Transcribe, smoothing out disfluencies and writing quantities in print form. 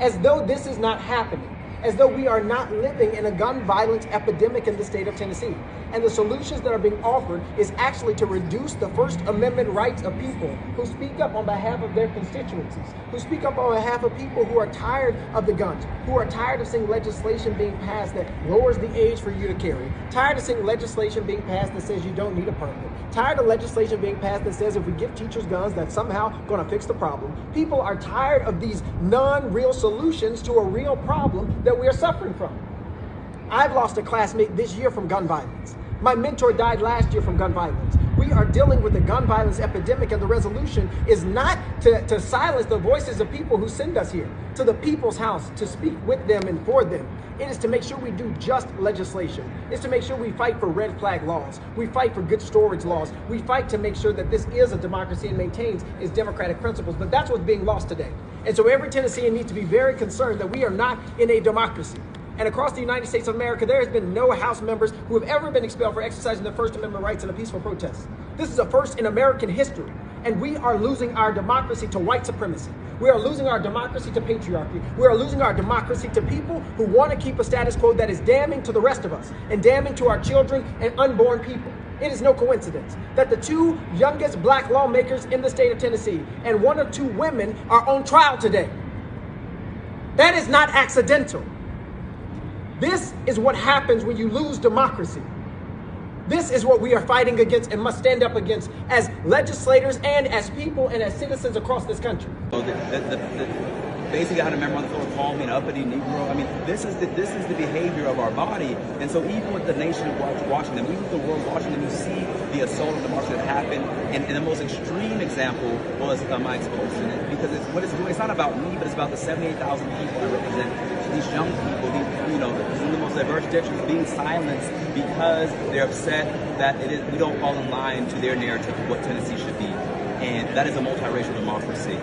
as though this is not happening, as though we are not living in a gun violence epidemic in the state of Tennessee. And the solutions that are being offered is actually to reduce the First Amendment rights of people who speak up on behalf of their constituencies, who speak up on behalf of people who are tired of the guns, who are tired of seeing legislation being passed that lowers the age for you to carry, tired of seeing legislation being passed that says you don't need a permit, tired of legislation being passed that says if we give teachers guns, that's somehow going to fix the problem. People are tired of these non-real solutions to a real problem that we are suffering from. I've lost a classmate this year from gun violence. My mentor died last year from gun violence. We are dealing with a gun violence epidemic, and the resolution is not to silence the voices of people who send us here to the people's house to speak with them and for them. It is to make sure we do just legislation. It's to make sure we fight for red flag laws. We fight for good storage laws. We fight to make sure that this is a democracy and maintains its democratic principles. But that's what's being lost today. And so every Tennessean needs to be very concerned that we are not in a democracy. And across the United States of America, there has been no House members who have ever been expelled for exercising their First Amendment rights in a peaceful protest. This is a first in American history, and we are losing our democracy to white supremacy. We are losing our democracy to patriarchy. We are losing our democracy to people who want to keep a status quo that is damning to the rest of us and damning to our children and unborn people. It is no coincidence that the two youngest black lawmakers in the state of Tennessee and one or two women are on trial today. That is not accidental. This is what happens when you lose democracy. This is what we are fighting against and must stand up against as legislators and as people and as citizens across this country. So basically, I had a member on the floor call me an uppity Negro. I mean, this is the behavior of our body. And so even with the nation watching them, even with the world watching them, you see the assault on democracy that happened. And the most extreme example was my expulsion. Because what it's doing, it's not about me, but it's about the 78,000 people I represent. These young people, some of the most diverse districts being silenced because they're upset that we don't fall in line to their narrative of what Tennessee should be. And that is a multiracial democracy.